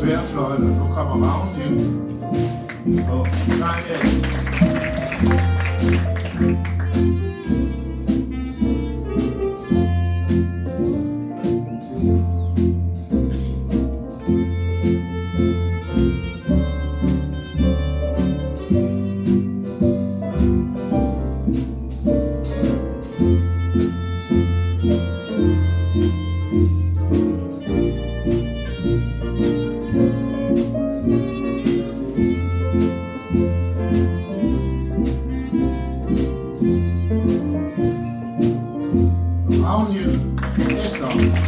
tværfløjte, nu kommer Ragnhild på klarinet. Ragnhild Esther.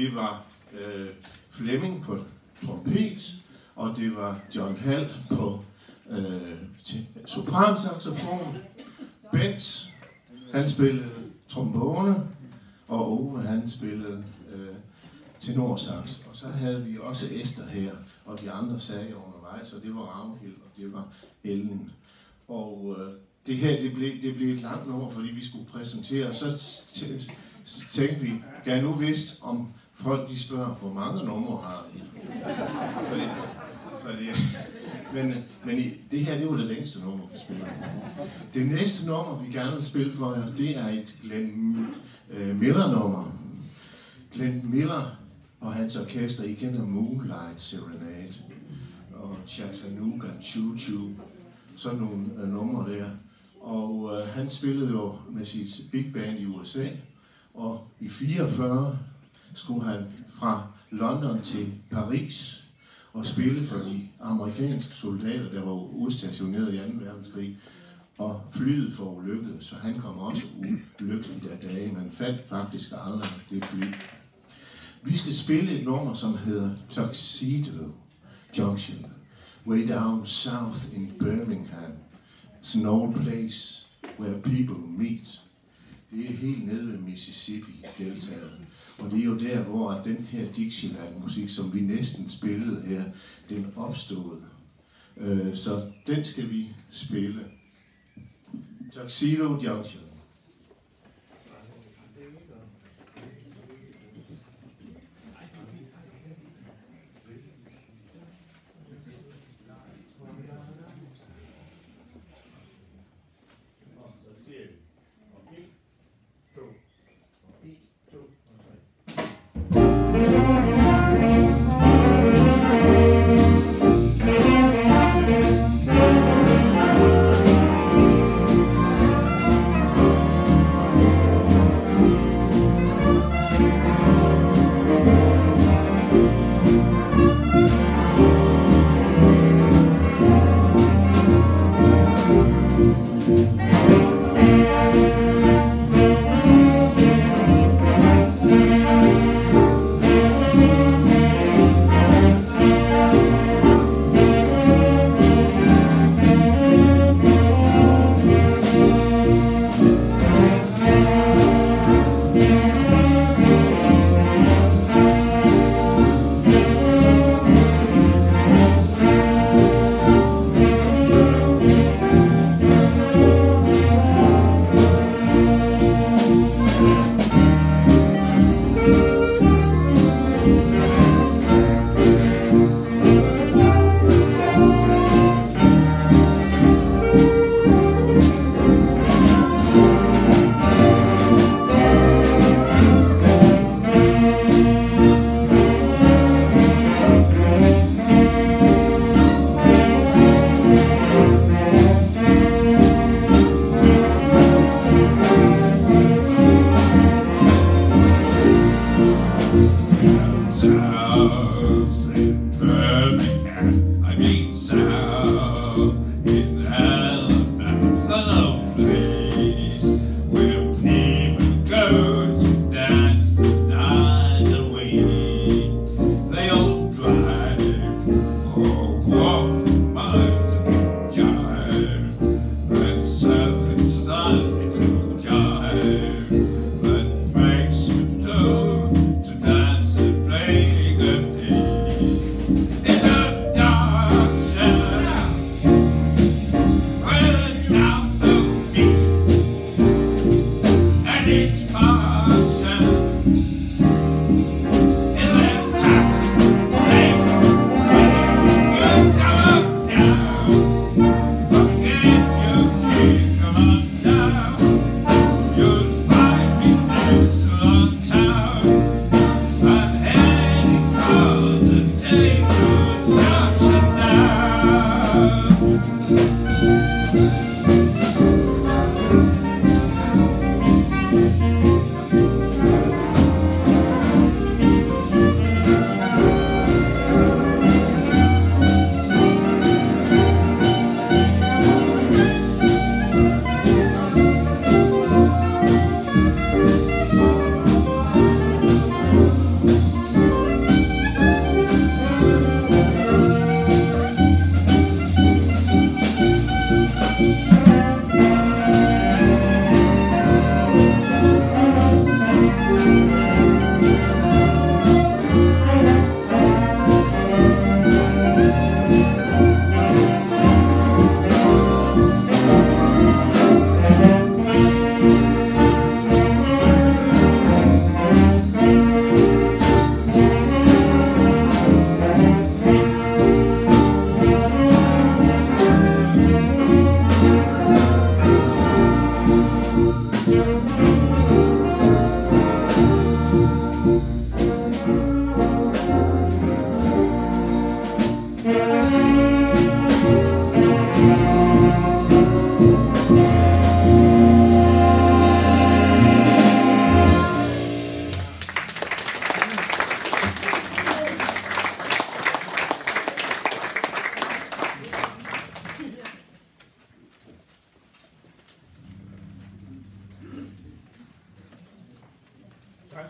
det var Flemming på trompet, og det var John Hall på sopransaxofon. Bent, han spillede trombone, og Ove, han spillede tenorsax. Og så havde vi også Esther her, og de andre sagde undervejs, og det var Ragnhild, og det var Ellen. Og det her, det blev et langt nummer, fordi vi skulle præsentere, og så tænkte vi, kan jeg nu vidst, om folk de spørger, hvor mange numre har I? Men det her, det var det længste nummer, vi spiller. Det næste nummer, vi gerne vil spille for jer, det er et Glenn Miller-nummer. Glenn Miller og hans orkester, I kender Moonlight Serenade og Chattanooga Choo Choo, sådan nogle numre der. Og han spillede jo med sit big band i USA, og i 44 skulle han fra London til Paris og spille for de amerikanske soldater, der var udstationeret i 2. verdenskrig, og flyet forulykkede, så han kom også ulykkeligt af dage. Man fandt faktisk aldrig det fly. Vi skal spille et nummer, som hedder Tuxedo Junction, way down south in Birmingham. It's an old place where people meet. Det er helt nede ved Mississippi-deltaet. Og det er jo der, hvor den her Dixieland-musik, som vi næsten spillede her, den opstod. Så den skal vi spille. Tuxedo Junction.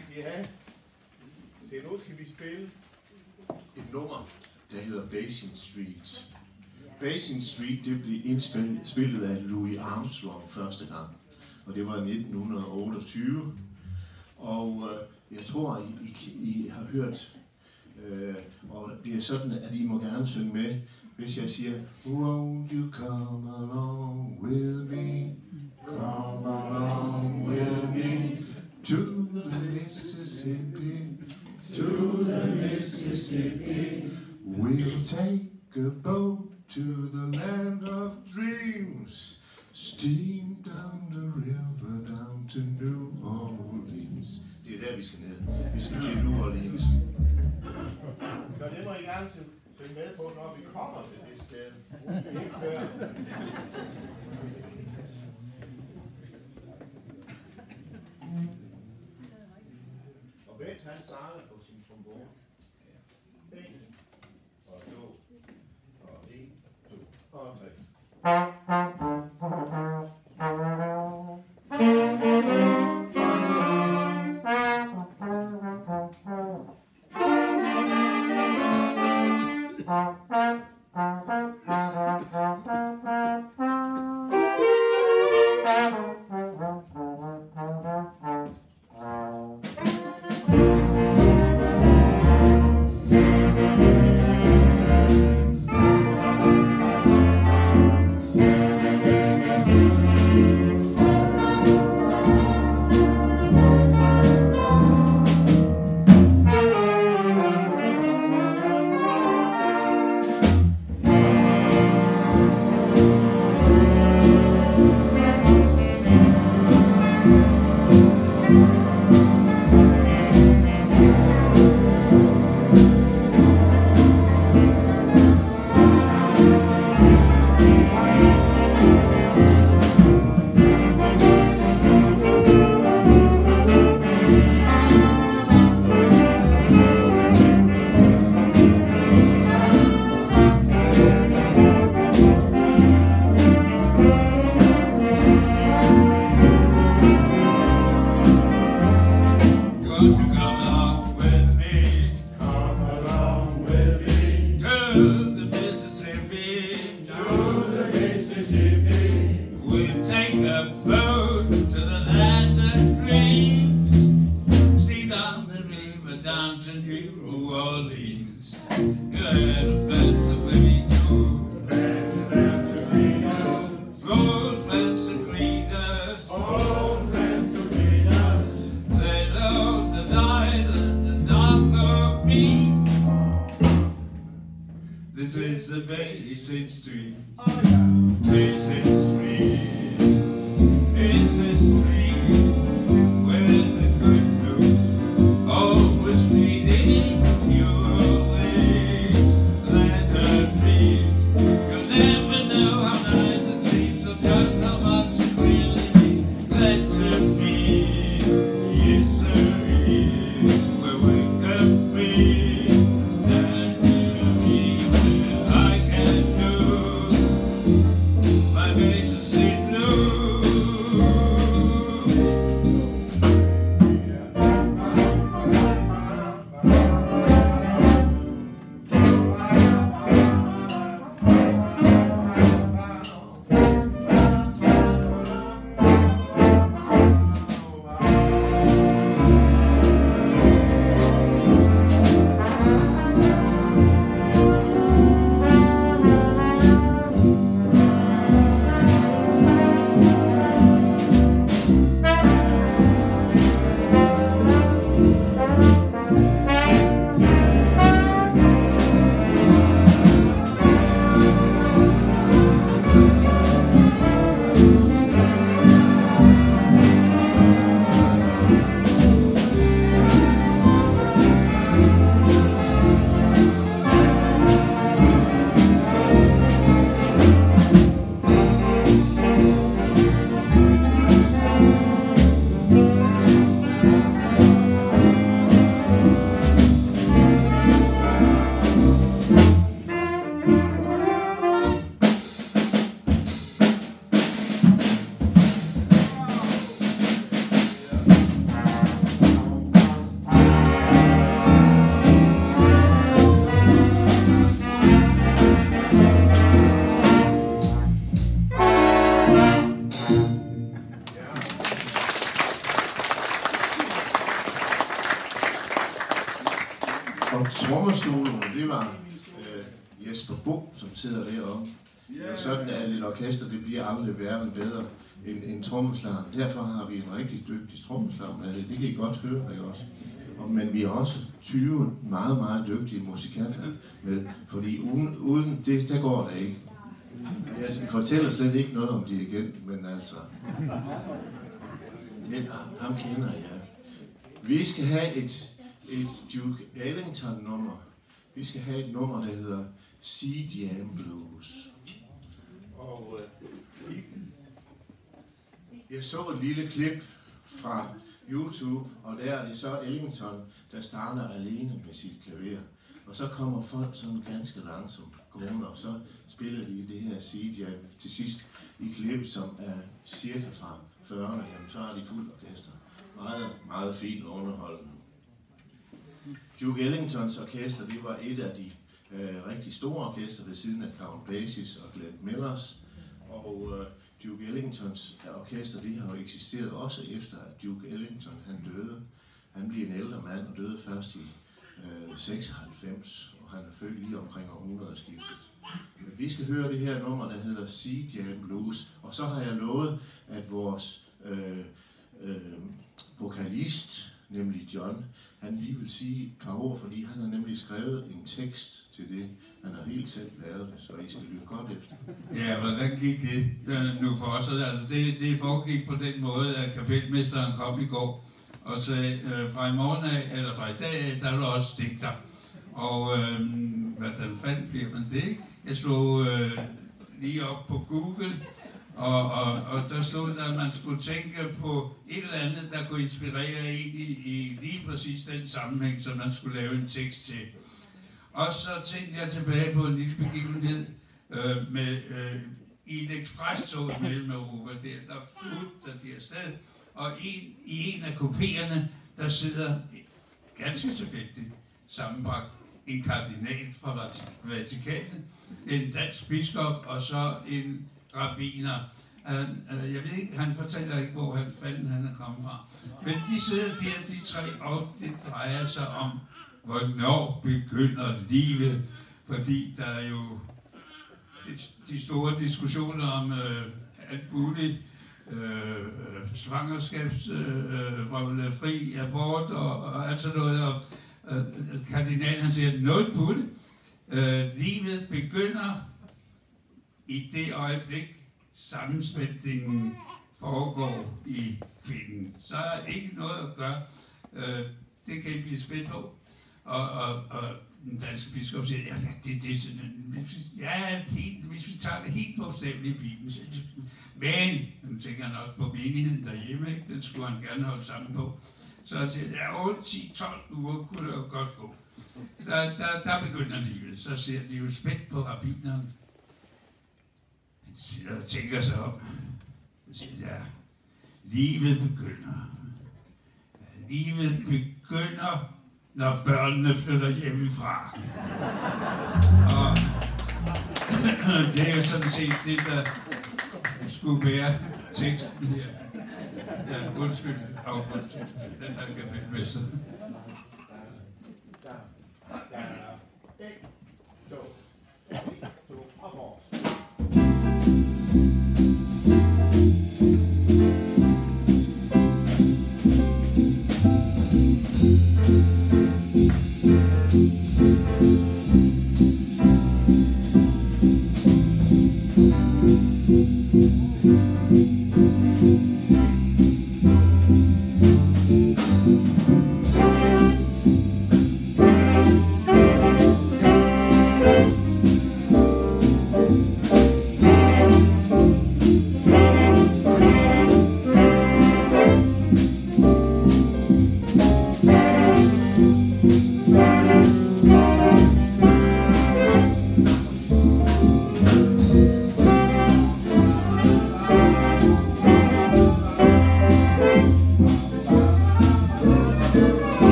skal I have. Så nu skal vi spille et nummer, der hedder Basin Street. Basin Street, det blev indspillet af Louis Armstrong første gang, og det var i 1928. Og jeg tror, I har hørt, og det er sådan, at I må gerne synge med, hvis jeg siger, won't you come along with me, come along with me, to the Mississippi, to the Mississippi, we'll take a boat to the land of dreams, steam down the river, down to New Orleans. Det er der, vi skal ned. Vi skal til New Orleans. Så det må I gerne synge med på, når vi kommer til det sted. Ikke før. Og Bent, han starter på sin trombone. 1 og 2 og 1, 2 og 1. Det er jo sådan, at et orkester, det bliver aldrig værre bedre end trommeslageren. Derfor har vi en rigtig dygtig trommeslager med det. Det kan I godt høre, ikke også? Men vi har også 20 meget, meget dygtige musikanter med, fordi uden det, der går det ikke. Jeg fortæller slet ikke noget om dirigenten, men altså, ham kender jeg. Vi skal have et Duke Ellington-nummer. Vi skal have et nummer, der hedder Sea Jam Blues. Og jeg så et lille klip fra YouTube, og der er det så Ellington, der starter alene med sit klaver. Og så kommer folk sådan ganske langsomt gående, og så spiller de det her Sea Jam til sidst i klippet, som er cirka fra 40'erne. Jamen, så er de fuld orkester. Meget, meget fint underholdende. Duke Ellingtons orkester, det var et af de rigtig store orkester ved siden af Count Basie's og Glenn Millers. Og Duke Ellingtons orkester, det har jo eksisteret også efter, at Duke Ellington han døde. Han blev en ældre mand og døde først i 96, og han er født lige omkring århundredeskiftet. Vi skal høre det her nummer, der hedder Sea Jam Blues, og så har jeg lovet, at vores vokalist, nemlig John, han lige vil sige et par ord, fordi han har nemlig skrevet en tekst til det. Han har helt selv lavet det, så I skal lytte godt efter. Ja, hvordan gik det nu for os? Altså det foregik på den måde, at kapelmesteren kom i går og sagde, fra i morgen af, eller fra i dag, der er der også digter. Og hvordan fandt bliver man det? Jeg slog lige op på Google, og der stod der, at man skulle tænke på et eller andet, der kunne inspirere en i lige præcis den sammenhæng, som man skulle lave en tekst til. Og så tænkte jeg tilbage på en lille begivenhed i et eksprestog mellem Europa. Der flytter de afsted, og i en af kupéerne, der sidder ganske tilfældigt sammenbragt en kardinal fra Vatikanet, en dansk biskop og så en rabbiner. Jeg ved ikke, han fortæller ikke, hvor han er kommet fra. Men de sidder der, de tre, og det drejer sig om, hvornår begynder livet, fordi der er jo de store diskussioner om alt muligt, svangerskabsfri abort og alt sådan noget, og kardinalen han siger, noget på det. Livet begynder i det øjeblik, sammensmeltningen foregår i kvinden. Så er ikke noget at gøre. Det kan I blive spændt på. Og den danske biskop siger, hvis vi tager det helt bogstaveligt i Bibelen, men nu tænker han også på menigheden derhjemme, ikke? Den skulle han gerne holde sammen på. Så han siger, 8, 10, 12 uger kunne det jo godt gå. Der begynder livet. Så ser de jo spændt på rabbineren. Han sidder og tænker sig om. Så siger ja, livet begynder. Livet begynder, når børnene flytter hjemmefra. Og det er jo sådan set det, der skulle være teksten her. Ja, undskyld, afgrund til den her kapelmester.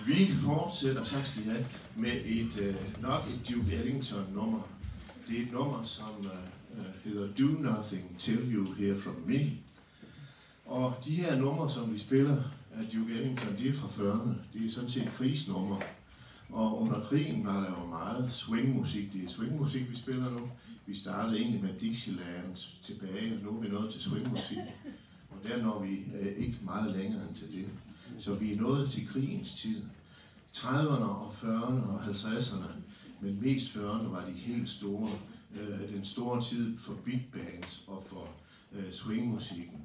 Vi fortsætter, tak skal I have, med nok et Duke Ellington nummer. Det er et nummer, som hedder Do Nothing Till You Hear From Me. Og de her numre, som vi spiller af Duke Ellington, de er fra 40'erne. De er sådan set krigsnumre. Og under krigen var der jo meget swingmusik. Det er swingmusik, vi spiller nu. Vi startede egentlig med Dixieland tilbage, og nu er vi nået til swingmusik. Og der når vi ikke meget længere end til det. Så vi er nået til krigens tid. 30'erne og 40'erne og 50'erne, men mest 40'erne var de helt store. Den store tid for big bands og for swingmusikken.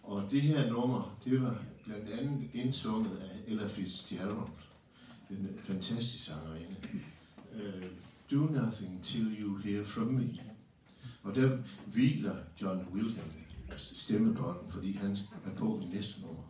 Og det her nummer, det var blandt andet indsunget af Ella Fitzgerald, en fantastisk sangerinde. Do Nothing Till You Hear From Me. Og der hviler John Williams stemmebånden, fordi han er på i næste nummer.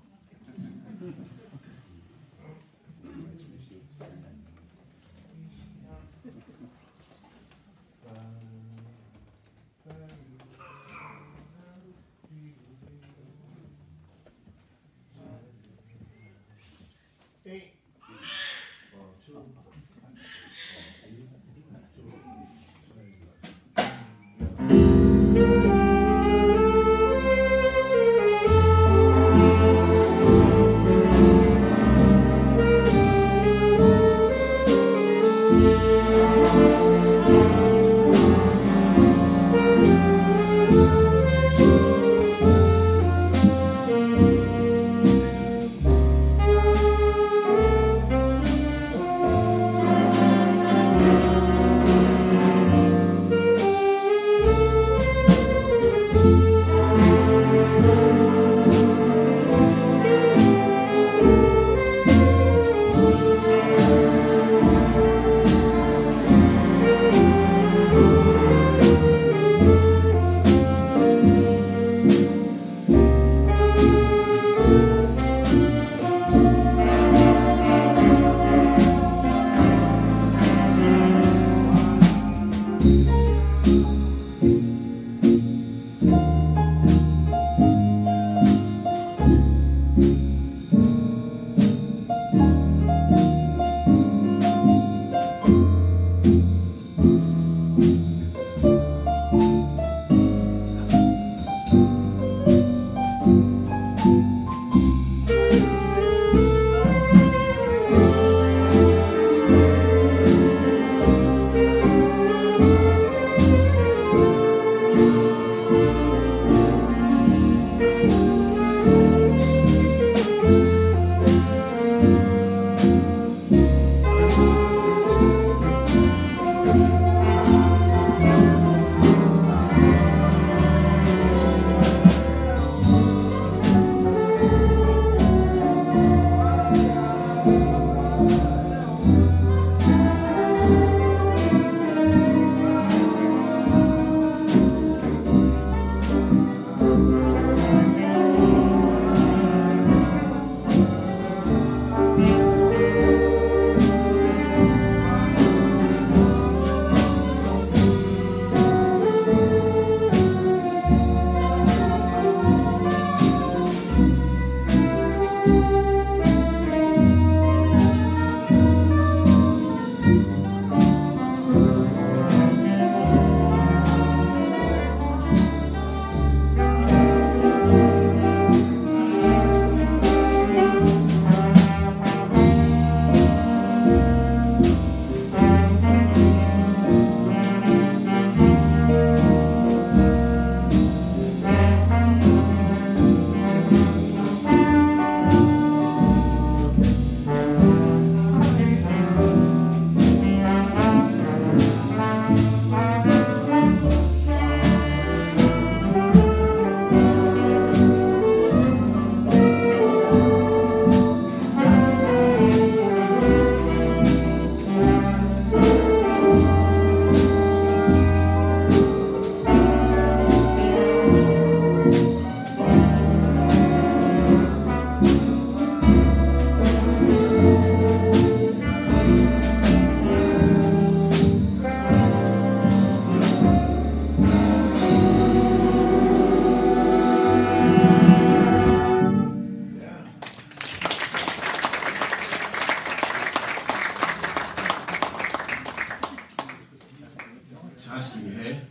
tak skal I have.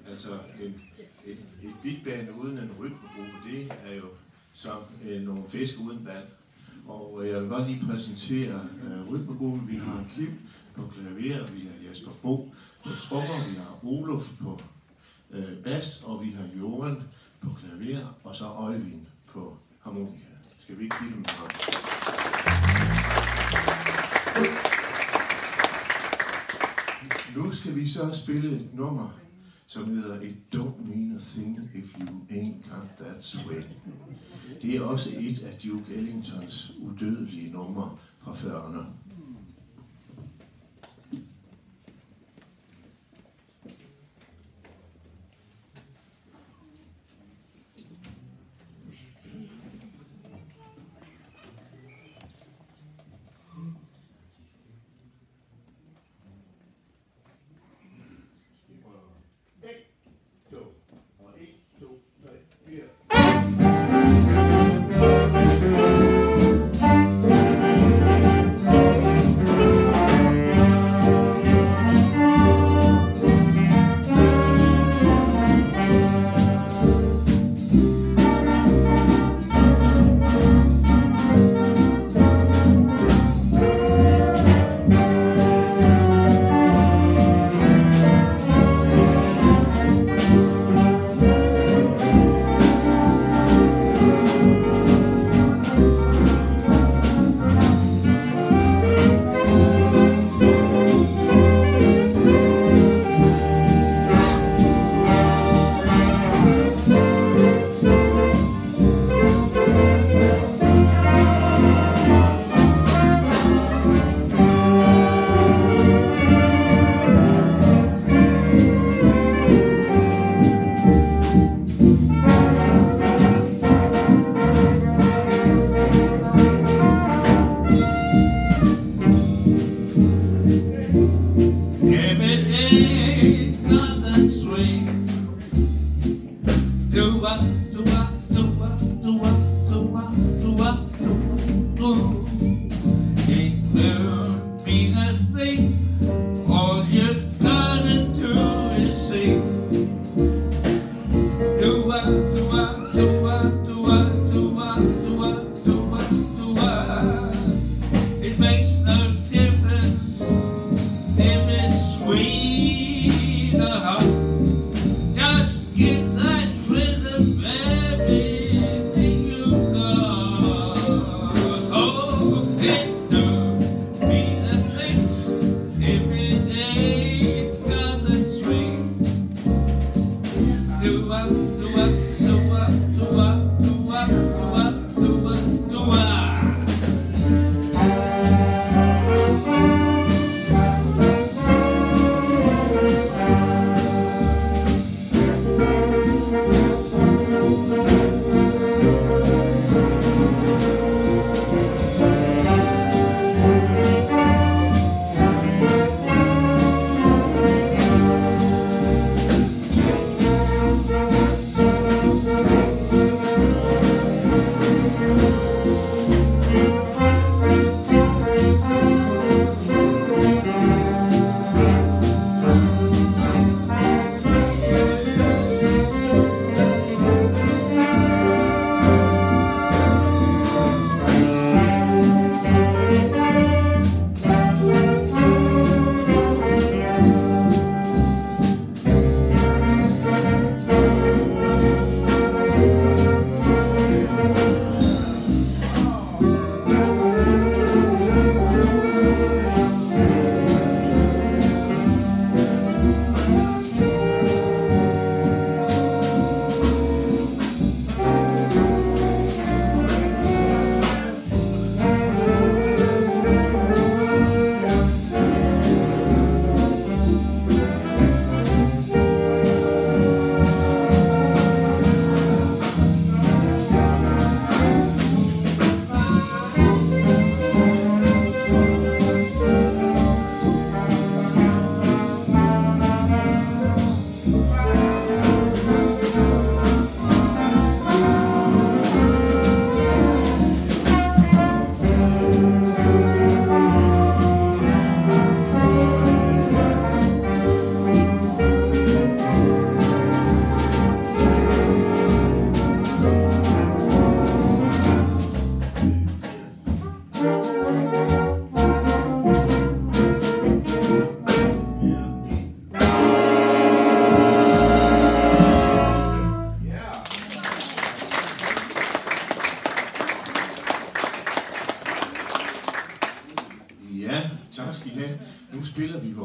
Altså et big band uden en rytmegruppe, det er jo som nogle fisk uden vand. Og jeg vil godt lige præsentere rytmegruppen. Vi har Kim på klaver, vi har Jesper Bo på trommer, vi har Olof på bas, og vi har Johan på klaver, og så Øjvind på harmonika. Skal vi ikke give dem en hånd? Nu skal vi så spille et nummer, som hedder It Don't Mean a Thing If You Ain't Got That Swing. Det er også et af Duke Ellingtons udødelige numre fra 40'erne.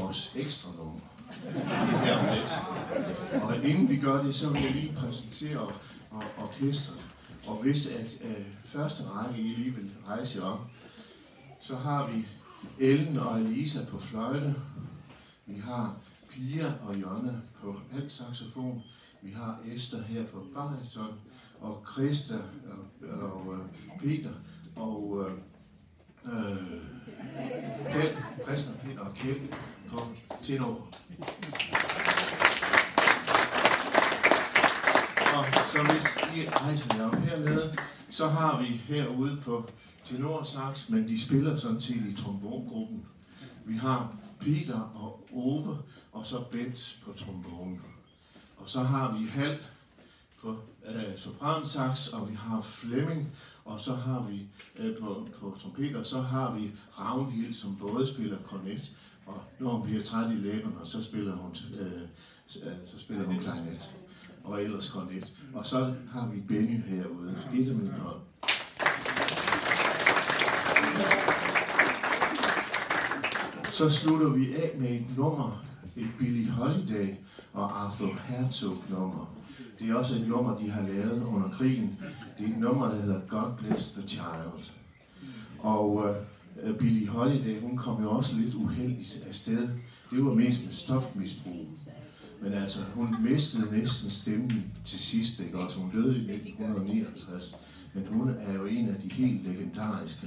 vores ekstra nummer her om lidt. Og inden vi gør det, så vil jeg lige præsentere orkestret. Og hvis at første række I lige vil rejse jer op, så har vi Ellen og Elisa på fløjte. Vi har Pia og Jonna på altsaxofon. Vi har Esther her på bariton. Og Christa og Peter og Christa, Peter og Kjeld på tenor. Og så hvis I rejser jer op hernede, så har vi herude på tenorsax, men de spiller sådan set i trombongruppen. Vi har Peter og Ove, og så Bent på trombone. Og så har vi Hal på sopransax, og vi har Flemming, og så har vi på trompet, og så har vi Ragnhild, som både spiller kornet, og når hun bliver træt i læberne, så spiller hun klarinet, og ellers kornet. Og så har vi Benny herude. Giv dem en hånd. Så slutter vi af med et nummer, et Billie Holiday og Arthur Herzog nummer. Det er også et nummer, de har lavet under krigen. Det er et nummer, der hedder God Bless the Child. Og Billie Holiday, hun kom jo også lidt uheldigt afsted. Det var mest med stofmisbrug. Men altså, hun mistede næsten stemmen til sidst, ikke også? Hun døde i 1959. Men hun er jo en af de helt legendariske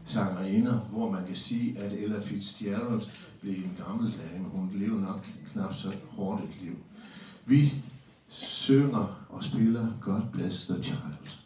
sangerinder, hvor man kan sige, at Ella Fitzgerald blev en gammel dame. Hun levede nok knap så hårdt et liv. Vi synger og spiller God Bless the Child.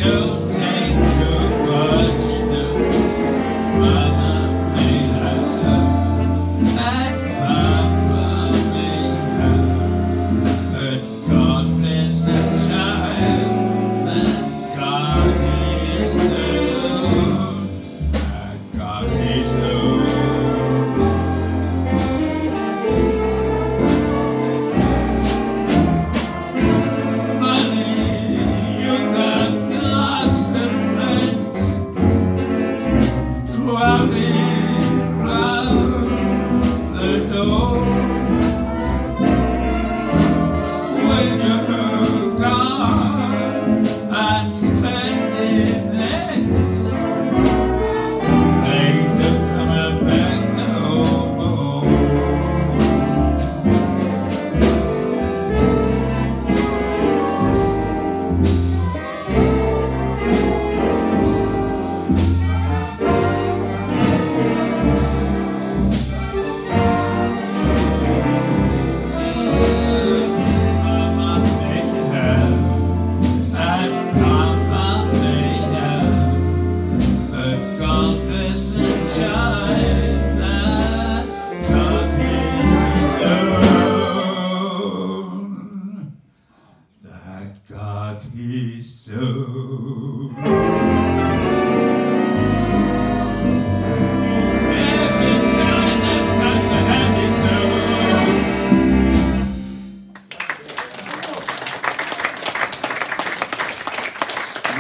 Don't take too much, mama.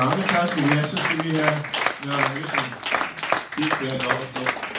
Mange tak skal vi have. Så skal vi have Jørgen Mikkelsen. Det er godt at stå.